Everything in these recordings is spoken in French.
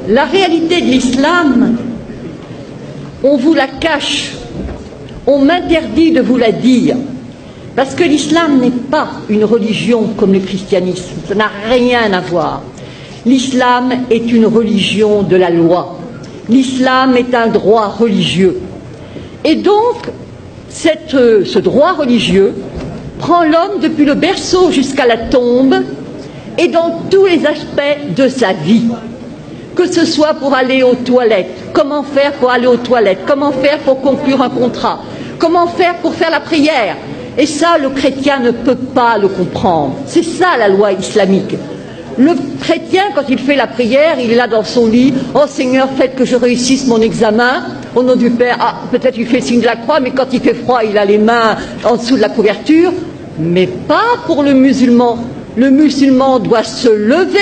La réalité de l'islam, on vous la cache, on m'interdit de vous la dire, parce que l'islam n'est pas une religion comme le christianisme, ça n'a rien à voir. L'islam est une religion de la loi, l'islam est un droit religieux. Et donc, ce droit religieux prend l'homme depuis le berceau jusqu'à la tombe et dans tous les aspects de sa vie. Que ce soit pour aller aux toilettes, comment faire pour aller aux toilettes, comment faire pour conclure un contrat, comment faire pour faire la prière. Et ça, le chrétien ne peut pas le comprendre. C'est ça la loi islamique. Le chrétien, quand il fait la prière, il est là dans son lit. Oh Seigneur, faites que je réussisse mon examen. Au nom du Père, ah, peut-être il fait le signe de la croix, mais quand il fait froid, il a les mains en dessous de la couverture. Mais pas pour le musulman. Le musulman doit se lever,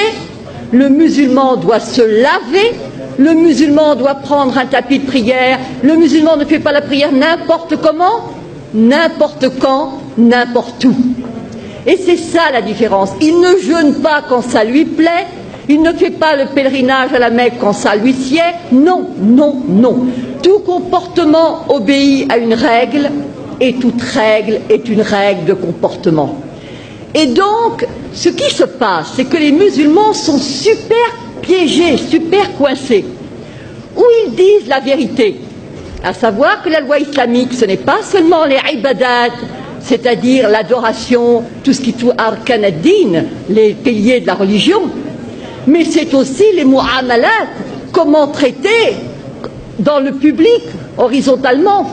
le musulman doit se laver, le musulman doit prendre un tapis de prière. Le musulman ne fait pas la prière n'importe comment, n'importe quand, n'importe où. Et c'est ça la différence. Il ne jeûne pas quand ça lui plaît, il ne fait pas le pèlerinage à la Mecque quand ça lui sied. Non, non, non. Tout comportement obéit à une règle, et toute règle est une règle de comportement. Et donc, ce qui se passe, c'est que les musulmans sont super piégés, super coincés, où ils disent la vérité, à savoir que la loi islamique, ce n'est pas seulement les ibadat, c'est-à-dire l'adoration, tout ce qui touche arkan ad-din, les piliers de la religion, mais c'est aussi les mu'amalat, comment traiter dans le public, horizontalement.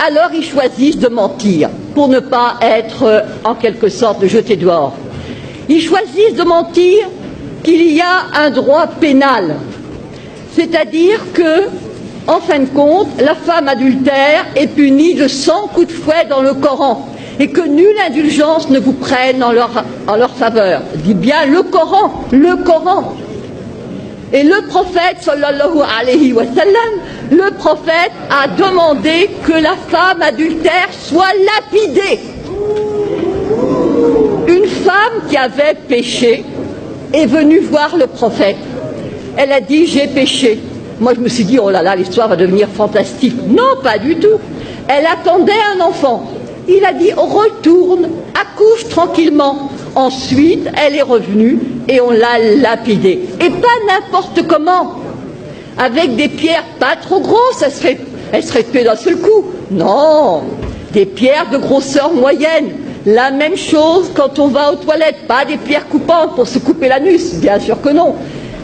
Alors ils choisissent de mentir pour ne pas être en quelque sorte jetés dehors. Ils choisissent de mentir qu'il y a un droit pénal, c'est-à-dire que, en fin de compte, la femme adultère est punie de 100 coups de fouet dans le Coran et que nulle indulgence ne vous prenne en leur faveur. Dit bien le Coran, le Coran. Et le prophète, sallallahu alayhi wa sallam, le prophète a demandé que la femme adultère soit lapidée. Une femme qui avait péché est venue voir le prophète. Elle a dit « j'ai péché ». Moi je me suis dit « oh là là, l'histoire va devenir fantastique ». Non, pas du tout. Elle attendait un enfant. Il a dit « retourne, accouche tranquillement ». Ensuite, elle est revenue et on l'a lapidée. Et pas n'importe comment. Avec des pierres pas trop grosses, elle serait tuée d'un seul coup. Non, des pierres de grosseur moyenne. La même chose quand on va aux toilettes, pas des pierres coupantes pour se couper l'anus, bien sûr que non.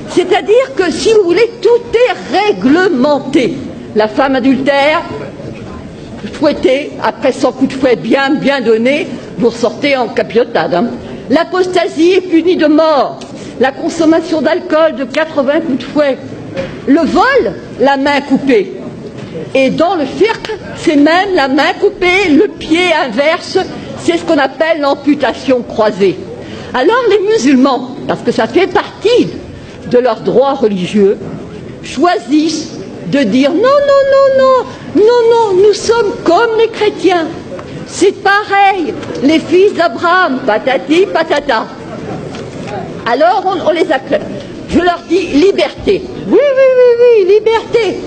C'est-à-dire que si vous voulez, tout est réglementé. La femme adultère, fouettée, après 100 coups de fouet bien donnés, vous ressortez en capilotade. Hein. L'apostasie est punie de mort. La consommation d'alcool de 80 coups de fouet. Le vol, la main coupée. Et dans le fiqh, c'est même la main coupée, le pied inverse, c'est ce qu'on appelle l'amputation croisée. Alors les musulmans, parce que ça fait partie de leurs droits religieux, choisissent de dire non, non, non, non, non, non, nous sommes comme les chrétiens. C'est pareil, les fils d'Abraham, patati, patata. Alors on les acclame. Je leur dis liberté. Oui, oui, oui, oui, liberté.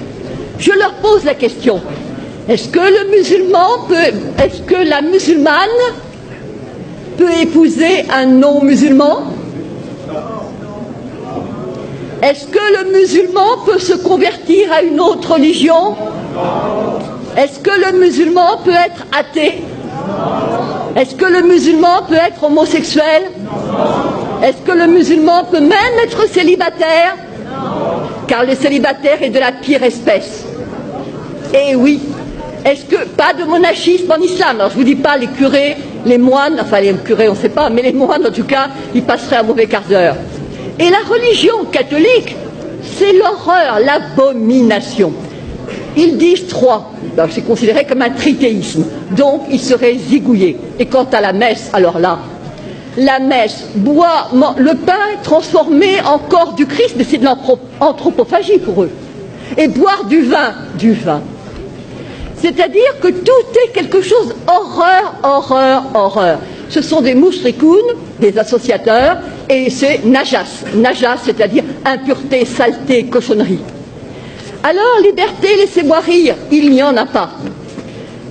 Je leur pose la question. Est-ce que le musulman peut, est-ce que la musulmane peut épouser un non-musulman? Est-ce que le musulman peut se convertir à une autre religion? Est-ce que le musulman peut être athée? Est-ce que le musulman peut être homosexuel? Est-ce que le musulman peut même être célibataire? Car le célibataire est de la pire espèce. Et oui. Est-ce que, pas de monachisme en islam? Alors je ne vous dis pas les curés, les moines, enfin les curés on ne sait pas, mais les moines en tout cas, ils passeraient un mauvais quart d'heure. Et la religion catholique, c'est l'horreur, l'abomination. Ils disent trois, c'est considéré comme un trithéisme, donc ils seraient zigouillés. Et quant à la messe, alors là, la messe, le pain transformé en corps du Christ, mais c'est de l'anthropophagie pour eux. Et boire du vin. C'est-à-dire que tout est quelque chose, horreur, horreur, horreur. ce sont des mushrikoun, des associateurs, et c'est najas. Najas, c'est-à-dire impureté, saleté, cochonnerie. Alors, liberté, laissez-moi rire, il n'y en a pas.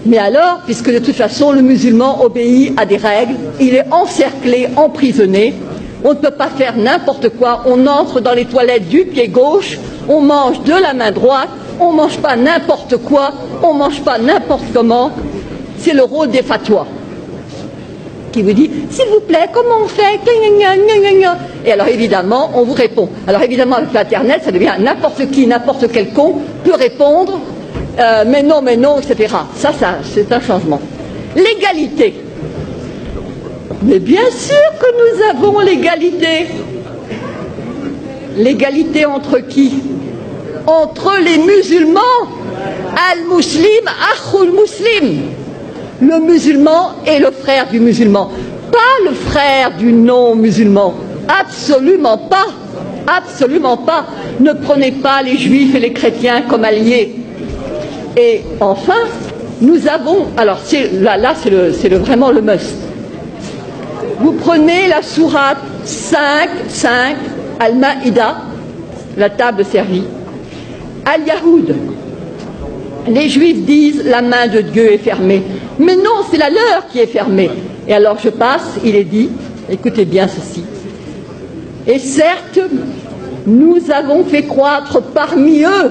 Mais alors, puisque de toute façon, le musulman obéit à des règles, il est encerclé, emprisonné, on ne peut pas faire n'importe quoi, on entre dans les toilettes du pied gauche, on mange de la main droite, on ne mange pas n'importe quoi, on ne mange pas n'importe comment. C'est le rôle des fatwas qui vous dit, s'il vous plaît, comment on fait? Et alors évidemment, on vous répond. Alors évidemment, avec l'Internet, ça devient n'importe qui, n'importe quel con peut répondre, mais non, etc. Ça, c'est un changement. L'égalité. Mais bien sûr que nous avons l'égalité. L'égalité entre qui? Entre les musulmans. Al-Muslim, Akhul Muslim. Le musulman est le frère du musulman, pas le frère du non-musulman. Absolument pas. Absolument pas. Ne prenez pas les juifs et les chrétiens comme alliés. Et enfin, nous avons... Alors là c'est vraiment le must. Vous prenez la sourate 5, Al-Ma'ida, la table servie. Al-Yahoud. Les Juifs disent la main de Dieu est fermée. Mais non, c'est la leur qui est fermée. Et alors je passe, il est dit, écoutez bien ceci. Et certes, nous avons fait croître parmi eux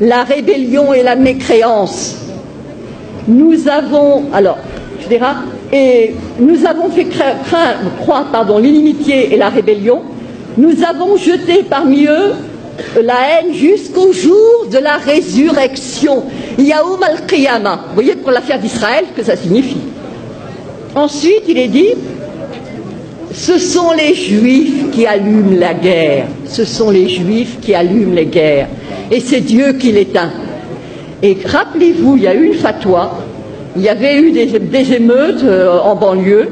la rébellion et la mécréance. Nous avons, alors, je dirais, et nous avons fait croître l'inimitié et la rébellion. Nous avons jeté parmi eux la haine jusqu'au jour de la résurrection. Yaoum al-Qiyamah. Vous voyez pour l'affaire d'Israël ce que ça signifie. Ensuite, il est dit, ce sont les Juifs qui allument la guerre. Ce sont les Juifs qui allument les guerres. Et c'est Dieu qui l'éteint. Et rappelez-vous, il y a eu une fatwa, il y avait eu des émeutes en banlieue,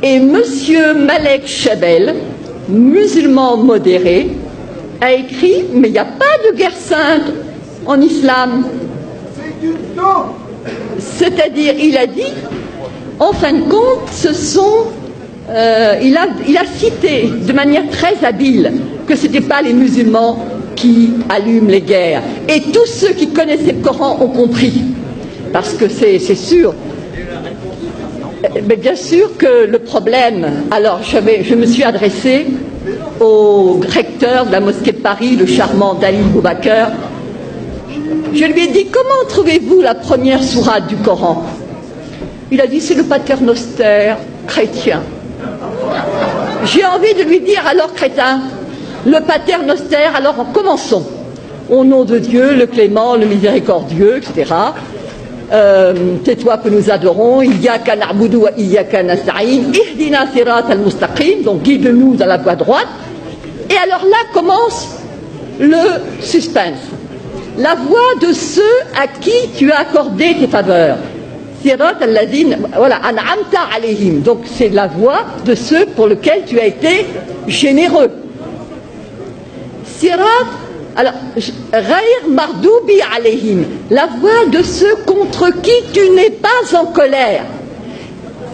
et monsieur Malek Chabel, musulman modéré, a écrit, mais il n'y a pas de guerre sainte en islam. C'est-à-dire, il a dit, en fin de compte, ce sont... il a cité de manière très habile que ce n'étaient pas les musulmans qui allument les guerres. Et tous ceux qui connaissaient le Coran ont compris. Parce que c'est sûr. Mais bien sûr que le problème... Alors, je me suis adressée au recteur de la mosquée de Paris, le charmant Dali Boubaker. Je lui ai dit, comment trouvez-vous la première sourate du Coran? Il a dit, c'est le paternoster chrétien. J'ai envie de lui dire, alors crétin, le paternoster, alors commençons. Au nom de Dieu, le clément, le miséricordieux, etc. C'est toi que nous adorons, Iyyaka na'budu wa iyyaka nasta'in, ihdina sirat al-mustaqim, donc guide-nous dans la voie droite. Et alors là commence le suspense. La voie de ceux à qui tu as accordé tes faveurs. Sirat al-ladin, voilà, an'amta alayhim. Donc c'est la voie de ceux pour lesquels tu as été généreux. Sirat, alors, Ghayr mardoubi alayhim, la voie de ceux contre qui tu n'es pas en colère.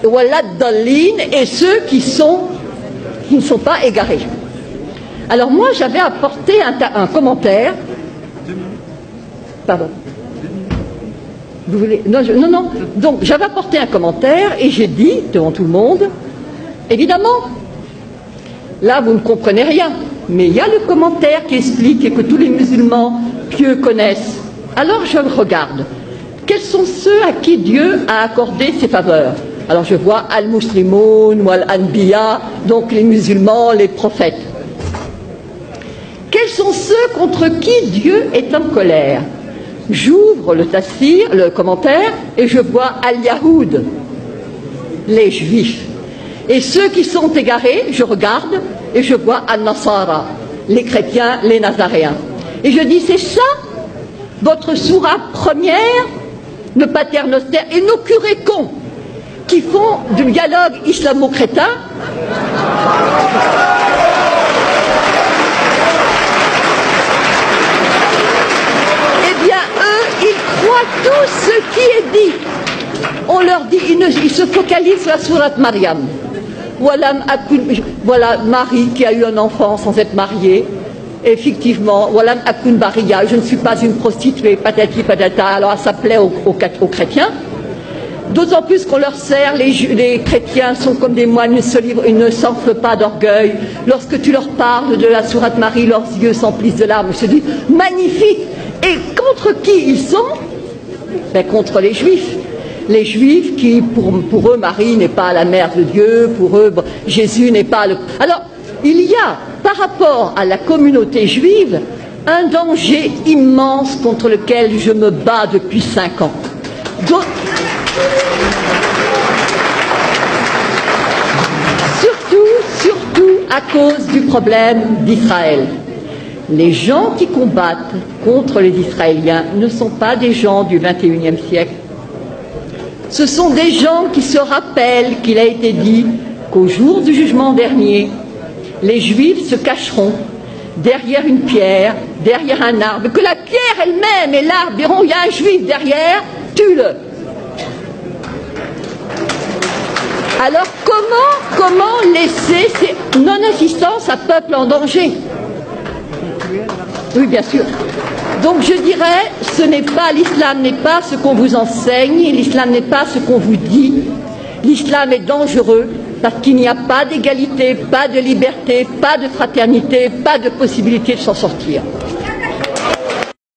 Walad dallin, et ceux qui ne sont pas égarés. Alors moi j'avais apporté un commentaire. Pardon. Vous voulez... Non. Donc j'avais apporté un commentaire et j'ai dit devant tout le monde, évidemment, là vous ne comprenez rien, mais il y a le commentaire qui explique et que tous les musulmans pieux connaissent. Alors je regarde. Quels sont ceux à qui Dieu a accordé ses faveurs? Alors je vois al-Muslimoun ou al-Anbiya, donc les musulmans, les prophètes. Quels sont ceux contre qui Dieu est en colère? J'ouvre le tafsir, le commentaire, et je vois al-Yahoud, les Juifs. Et ceux qui sont égarés, je regarde, et je vois al-Nasara, les chrétiens, les Nazaréens. Et je dis, c'est ça, votre sourate première, le paternoster, et nos curés cons, qui font du dialogue islamo-crétin. Eh bien, eux, ils croient tout ce qui est dit. On leur dit il se focalise sur la sourate Maryam. Voilà Marie qui a eu un enfant sans être mariée. Effectivement, Walam Akun Bariya, je ne suis pas une prostituée, patati patata. Alors ça plaît aux chrétiens. D'autant plus qu'on leur sert, les chrétiens sont comme des moines, ils ne s'enflent pas d'orgueil. Lorsque tu leur parles de la sourate Marie, leurs yeux s'emplissent de larmes. Je te dis, magnifique. Et contre qui ils sont? Ben, contre les Juifs. Les Juifs qui, pour eux, Marie n'est pas la mère de Dieu, pour eux, Jésus n'est pas le... Alors, il y a, par rapport à la communauté juive, un danger immense contre lequel je me bats depuis 5 ans. Surtout à cause du problème d'Israël. Les gens qui combattent contre les Israéliens ne sont pas des gens du XXIe siècle. Ce sont des gens qui se rappellent qu'il a été dit qu'au jour du jugement dernier, les Juifs se cacheront derrière une pierre, derrière un arbre, que la pierre elle-même et l'arbre diront, il y a un Juif derrière, tue-le. Alors comment laisser ces non-assistance à peuple en danger? Oui, bien sûr. Donc je dirais, l'islam n'est pas ce qu'on vous enseigne, l'islam n'est pas ce qu'on vous dit. L'islam est dangereux parce qu'il n'y a pas d'égalité, pas de liberté, pas de fraternité, pas de possibilité de s'en sortir.